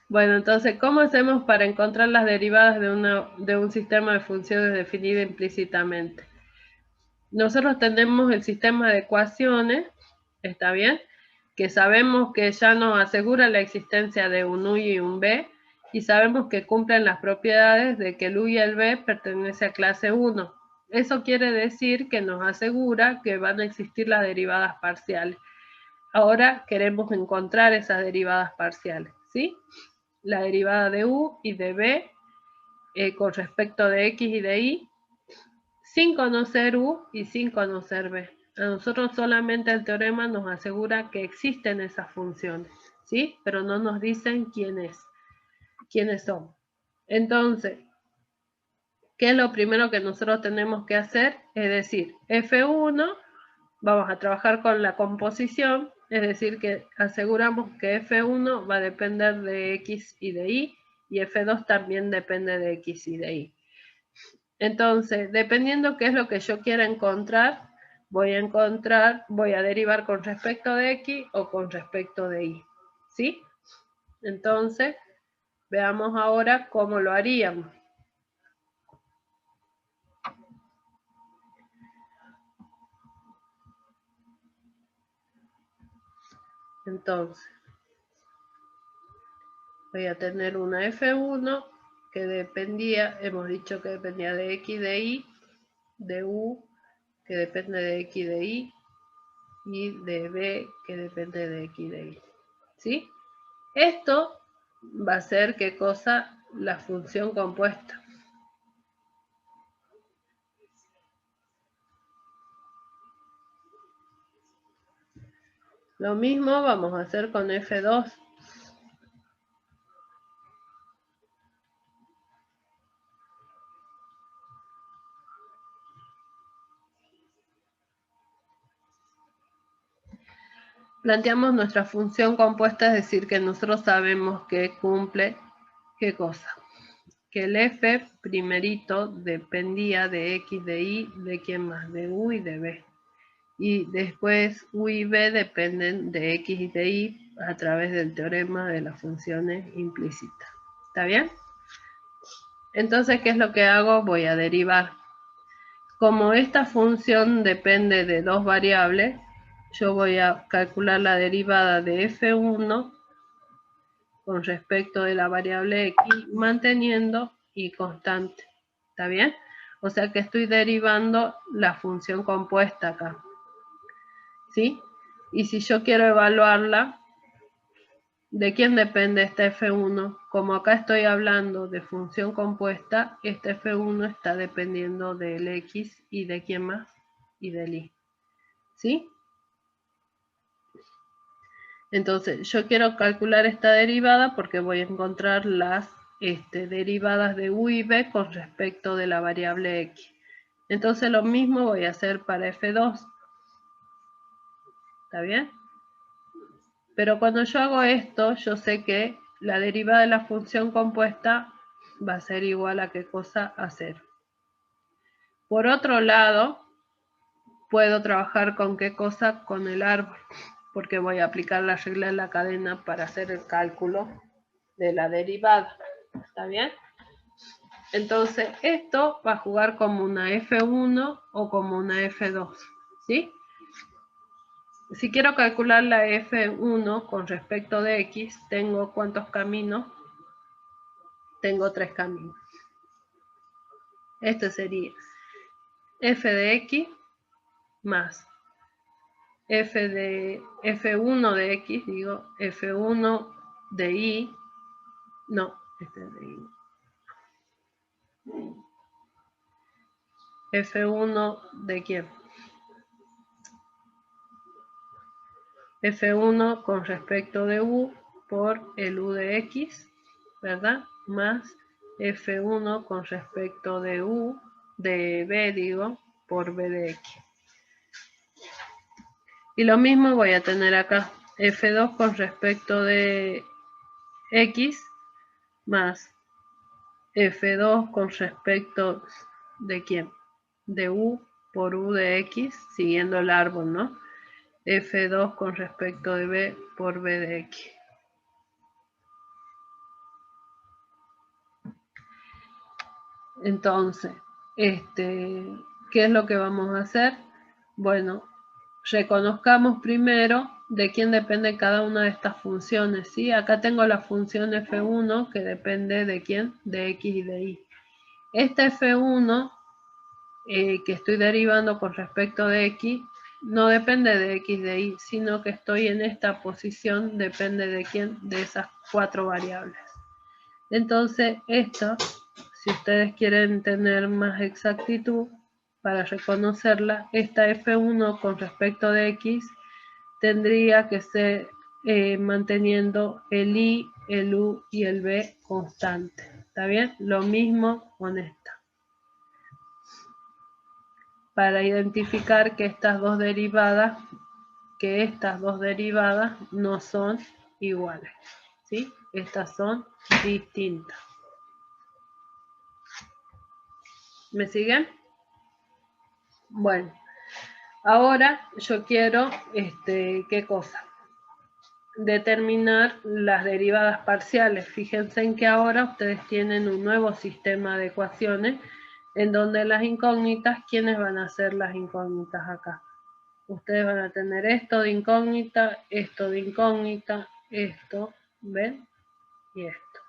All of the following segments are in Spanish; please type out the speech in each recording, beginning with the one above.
Bueno, entonces, ¿cómo hacemos para encontrar las derivadas de un sistema de funciones definido implícitamente? Nosotros tenemos el sistema de ecuaciones, ¿está bien? Que sabemos que ya nos asegura la existencia de un U y un B, y sabemos que cumplen las propiedades de que el U y el B pertenece a clase 1. Eso quiere decir que nos asegura que van a existir las derivadas parciales. Ahora queremos encontrar esas derivadas parciales, ¿sí? La derivada de U y de B con respecto de X y de Y, sin conocer U y sin conocer B. A nosotros solamente el teorema nos asegura que existen esas funciones, ¿sí? Pero no nos dicen quiénes son. Entonces, ¿qué es lo primero que nosotros tenemos que hacer? Es decir, F1, vamos a trabajar con la composición, es decir, que aseguramos que F1 va a depender de X y de Y, y F2 también depende de X y de Y. Entonces, dependiendo qué es lo que yo quiera encontrar, voy a derivar con respecto de X o con respecto de Y, ¿sí? Entonces, veamos ahora cómo lo haríamos. Entonces, voy a tener una F1 que dependía, hemos dicho que dependía de X, de Y, de U, que depende de X, de Y, y de B, que depende de X, de Y, ¿sí? Esto va a ser, ¿qué cosa? La función compuesta. Lo mismo vamos a hacer con F2. Planteamos nuestra función compuesta, es decir, que nosotros sabemos que cumple, ¿qué cosa? Que el F primerito dependía de X, de Y, ¿de quién más? De U y de B. Y después U y B dependen de X y de Y a través del teorema de las funciones implícitas. ¿Está bien? Entonces, ¿qué es lo que hago? Voy a derivar. Como esta función depende de dos variables, yo voy a calcular la derivada de F1 con respecto de la variable X, manteniendo y constante. ¿Está bien? O sea que estoy derivando la función compuesta acá. ¿Sí? Y si yo quiero evaluarla, ¿de quién depende esta F1? Como acá estoy hablando de función compuesta, esta F1 está dependiendo del X y de quién más, y del Y. ¿Sí? Entonces, yo quiero calcular esta derivada porque voy a encontrar las derivadas de U y B con respecto de la variable X. Entonces, lo mismo voy a hacer para F2. ¿Está bien? Pero cuando yo hago esto, yo sé que la derivada de la función compuesta va a ser igual a qué cosa, a 0. Por otro lado, puedo trabajar con qué cosa, con el árbol, porque voy a aplicar la regla de la cadena para hacer el cálculo de la derivada. ¿Está bien? Entonces, esto va a jugar como una F1 o como una F2. ¿Sí? Si quiero calcular la F1 con respecto de X, tengo ¿cuántos caminos? Tengo 3 caminos. Este sería F de X más F1 de X, digo, F1 de Y, no, este es de Y. F1 de quién? F1 con respecto de U por el U de X, ¿verdad? Más F1 con respecto de U, de B, digo, por B de X. Y lo mismo voy a tener acá, F2 con respecto de X más F2 con respecto de quién? De U por U de X, siguiendo el árbol, ¿no? F2 con respecto de B por B de X. Entonces, ¿qué es lo que vamos a hacer? Bueno, reconozcamos primero de quién depende cada una de estas funciones, ¿sí? Acá tengo la función f1 que depende de quién, de x y de y. Esta f1 que estoy derivando con respecto de x no depende de x de y, sino que estoy en esta posición, depende de quién, de esas 4 variables. Entonces, esto, si ustedes quieren tener más exactitud para reconocerla, esta f1 con respecto de x tendría que ser manteniendo el i, el u y el b constante. ¿Está bien? Lo mismo con esta. Para identificar que estas dos derivadas no son iguales, ¿sí? Estas son distintas. ¿Me siguen? Bueno, ahora yo quiero, ¿qué cosa? Determinar las derivadas parciales. Fíjense en que ahora ustedes tienen un nuevo sistema de ecuaciones en donde las incógnitas, ¿quiénes van a ser las incógnitas acá? Ustedes van a tener esto de incógnita, esto, ¿ven? Y esto.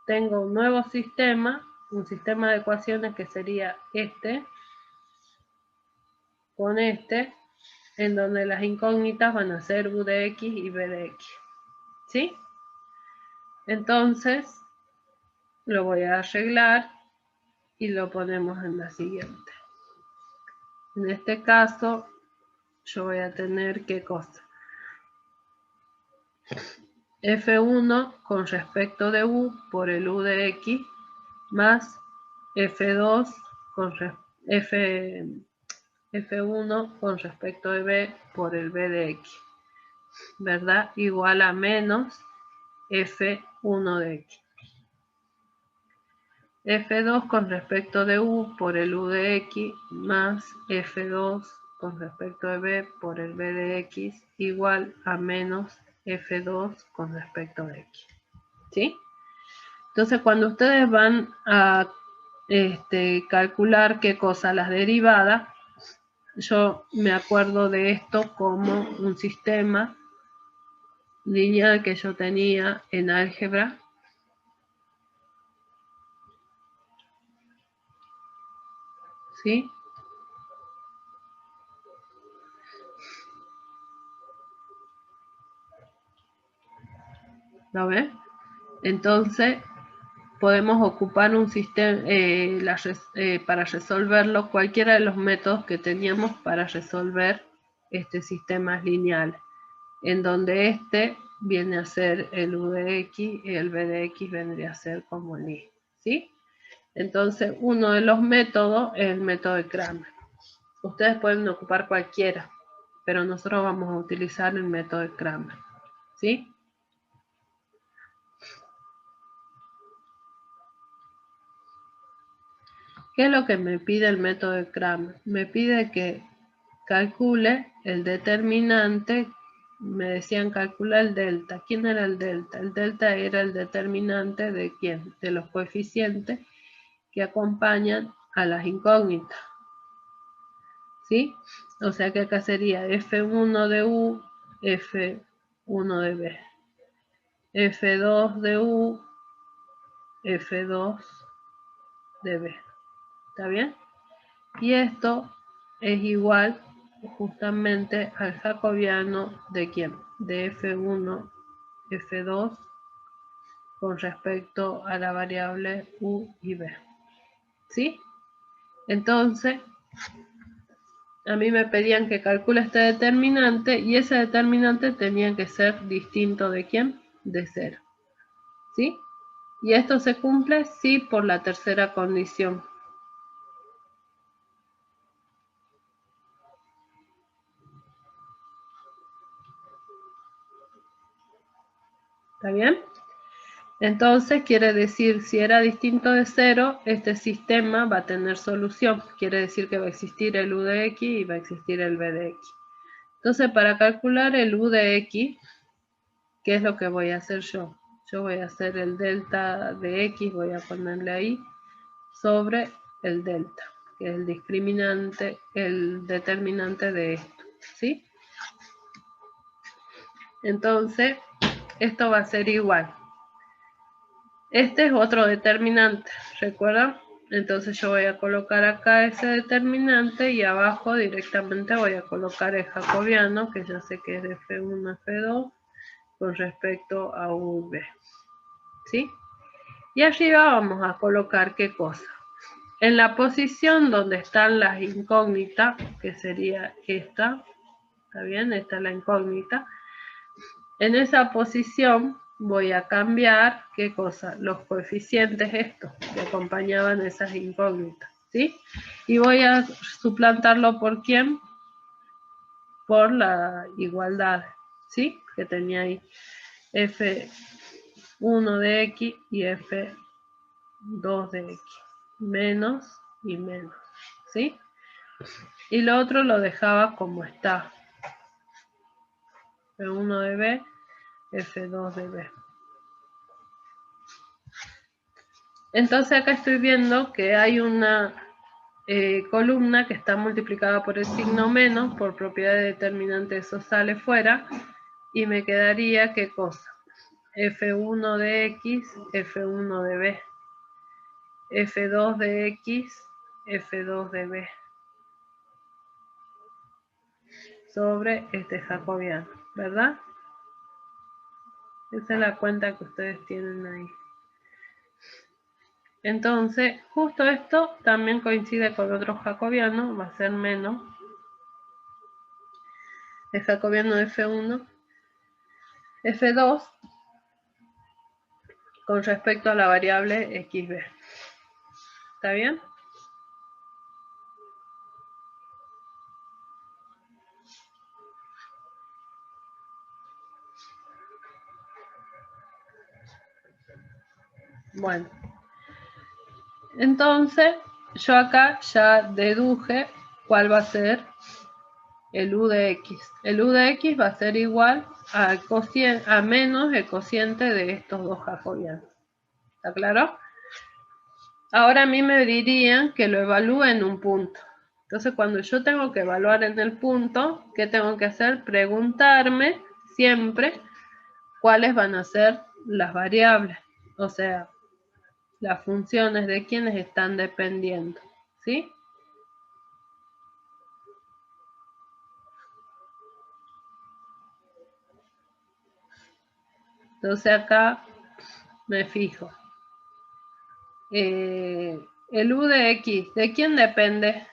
Tengo un nuevo sistema, un sistema de ecuaciones que sería este, con este, en donde las incógnitas van a ser u de x y b de x. ¿Sí? Entonces, lo voy a arreglar y lo ponemos en la siguiente. En este caso, yo voy a tener ¿qué cosa? F1 con respecto de u por el u de x más F2 con F1 con respecto de b por el b de x, ¿verdad? Igual a menos F1 de x. F2 con respecto de u por el u de x más F2 con respecto de b por el b de x igual a menos F2 con respecto de x. ¿Sí? Entonces, cuando ustedes van a calcular qué cosa, las derivadas, yo me acuerdo de esto como un sistema lineal que yo tenía en álgebra. ¿Sí? ¿Lo ven? Entonces, podemos ocupar un sistema para resolverlo, cualquiera de los métodos que teníamos para resolver sistemas lineales, en donde viene a ser el u de x y el b de x vendría a ser como el y. ¿Sí? Entonces, uno de los métodos es el método de Cramer. Ustedes pueden ocupar cualquiera, pero nosotros vamos a utilizar el método de Cramer. ¿Sí? ¿Qué es lo que me pide el método de Cramer? Me pide que calcule el determinante. Me decían calcula el delta. ¿Quién era el delta? El delta era el determinante de quién, de los coeficientes que acompañan a las incógnitas. ¿Sí? O sea que acá sería F1 de U, F1 de B. F2 de U, F2 de B. ¿Está bien? Y esto es igual justamente al jacobiano de quién? De F1, F2 con respecto a la variable U y B. ¿Sí? Entonces, a mí me pedían que calcule este determinante y ese determinante tenía que ser distinto de quién? De 0. ¿Sí? Y esto se cumple sí por la tercera condición. ¿Está bien? Entonces quiere decir, si era distinto de 0, este sistema va a tener solución. Quiere decir que va a existir el u de x y va a existir el b de x. Entonces, para calcular el u de x, ¿qué es lo que voy a hacer yo? Yo voy a hacer el delta de x, voy a ponerle ahí, sobre el delta, que es el discriminante, el determinante de esto, ¿sí? Entonces, esto va a ser igual. Este es otro determinante, ¿recuerdan? Entonces yo voy a colocar acá ese determinante y abajo directamente voy a colocar el jacobiano, que ya sé que es de F1 a F2 con respecto a V, ¿sí? Y arriba vamos a colocar ¿qué cosa? En la posición donde están las incógnitas, que sería esta, ¿está bien? Esta es la incógnita. En esa posición voy a cambiar, ¿qué cosa? Los coeficientes estos que acompañaban esas incógnitas, ¿sí? Y voy a suplantarlo ¿por quién? Por la igualdad, ¿sí? Que tenía ahí F1 de X y F2 de X. Menos y menos, ¿sí? Y lo otro lo dejaba como está. F1 de B, F2 de B. Entonces acá estoy viendo que hay una columna que está multiplicada por el signo menos, por propiedad de determinante, eso sale fuera, y me quedaría ¿qué cosa? F1 de X, F1 de B, F2 de X, F2 de B, sobre este jacobiano, ¿verdad? Esa es la cuenta que ustedes tienen ahí. Entonces, justo esto también coincide con otro jacobiano, va a ser menos. El jacobiano de F1, F2, con respecto a la variable XB. ¿Está bien? Bueno. Entonces, yo acá ya deduje cuál va a ser el U de X. El U de X va a ser igual a menos el cociente de estos dos jacobianos. ¿Está claro? Ahora a mí me dirían que lo evalúe en un punto. Entonces, cuando yo tengo que evaluar en el punto, ¿qué tengo que hacer? Preguntarme siempre cuáles van a ser las variables. O sea, las funciones de quienes están dependiendo. ¿Sí? Entonces acá me fijo. El U de X, ¿de quién depende?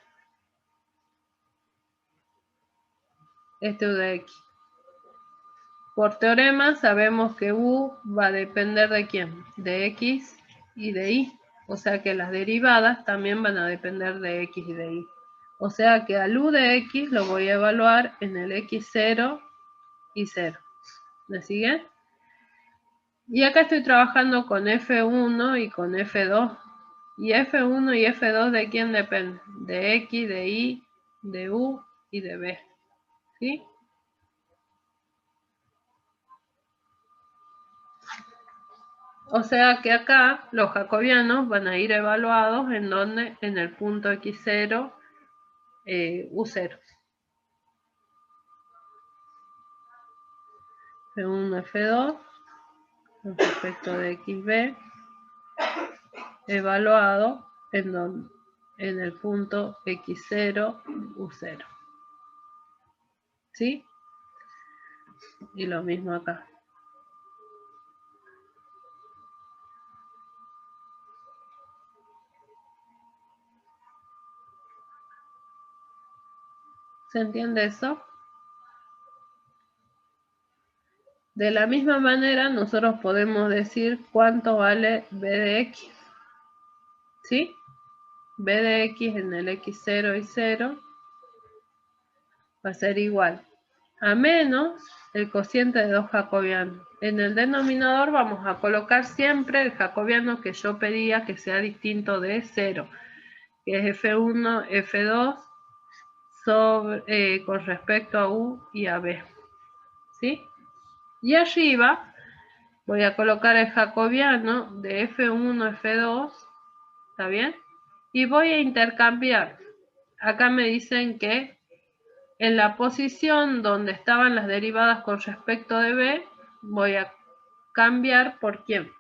Este U de X. Por teorema sabemos que U va a depender de quién? De X y de Y. O sea que las derivadas también van a depender de X y de Y. O sea que al U de X lo voy a evaluar en el X0 y 0. ¿Me sigue? Y acá estoy trabajando con F1 y con F2. ¿Y F1 y F2 de quién dependen? De X, de Y, de U y de B. ¿Sí? O sea que acá los jacobianos van a ir evaluados en donde, en el punto X0, U0. F1, F2, con respecto de XB, evaluado en, donde, en el punto X0, U0. ¿Sí? Y lo mismo acá. ¿Se entiende eso? De la misma manera, nosotros podemos decir cuánto vale B de X. ¿Sí? B de X en el X0 y 0 va a ser igual a menos el cociente de 2 jacobianos. En el denominador vamos a colocar siempre el jacobiano que yo pedía que sea distinto de 0, que es F1, F2 con respecto a U y a B. ¿Sí? Y arriba voy a colocar el jacobiano de F1, F2, ¿está bien? y voy a intercambiar. Acá me dicen que en la posición donde estaban las derivadas con respecto de b, voy a cambiar por quién,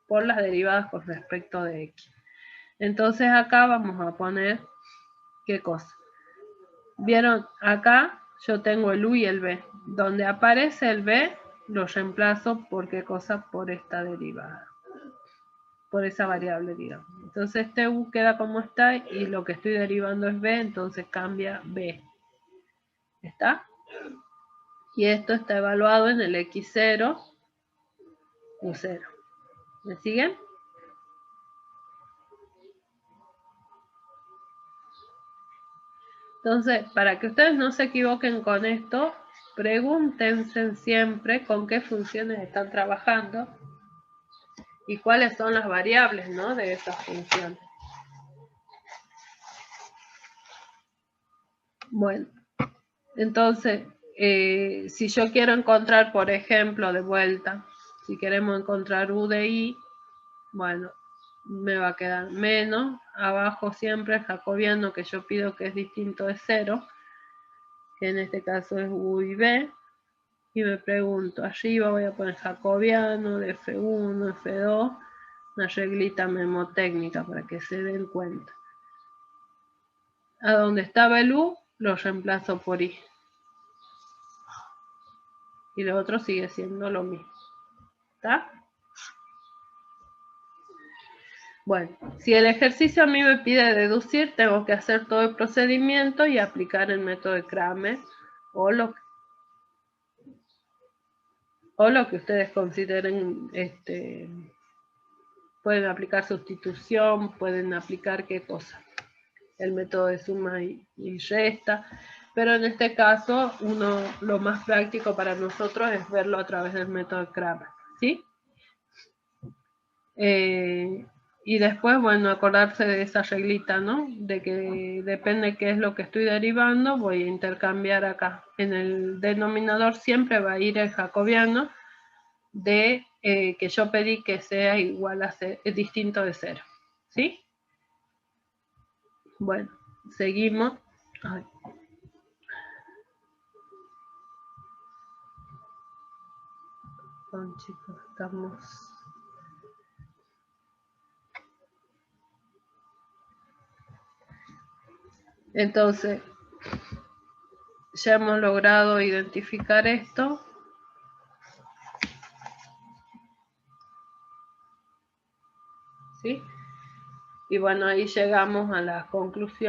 por las derivadas con respecto de x. Entonces acá vamos a poner qué cosa. Vieron, acá yo tengo el u y el b. Donde aparece el b, lo reemplazo por qué cosa, por esta derivada, por esa variable, digamos. Entonces este u queda como está y lo que estoy derivando es b, entonces cambia b. ¿Está? Y esto está evaluado en el x0, u0. ¿Me siguen? Entonces, para que ustedes no se equivoquen con esto, pregúntense siempre con qué funciones están trabajando y cuáles son las variables, ¿no?, de esas funciones. Bueno, entonces, si yo quiero encontrar, por ejemplo, de vuelta, si queremos encontrar u de i, bueno, me va a quedar menos, abajo siempre el jacobiano que yo pido que es distinto de 0, que en este caso es u y b, y me pregunto, arriba voy a poner jacobiano de F1, F2, una reglita memotécnica para que se den cuenta. A donde estaba el u, lo reemplazo por i. Y lo otro sigue siendo lo mismo. ¿Está? Bueno, si el ejercicio a mí me pide deducir, tengo que hacer todo el procedimiento y aplicar el método de Kramer o lo que ustedes consideren. Pueden aplicar sustitución, pueden aplicar qué cosa, el método de suma y resta, pero en este caso lo más práctico para nosotros es verlo a través del método de Kramer, ¿sí? Y después, bueno, acordarse de esa reglita, ¿no? De que depende qué es lo que estoy derivando, voy a intercambiar acá. En el denominador siempre va a ir el jacobiano de que yo pedí que sea igual a distinto de 0, ¿sí? Bueno, seguimos. Ay. Perdón, chicos, estamos... Entonces, ya hemos logrado identificar esto. ¿Sí? Y bueno, ahí llegamos a la conclusión.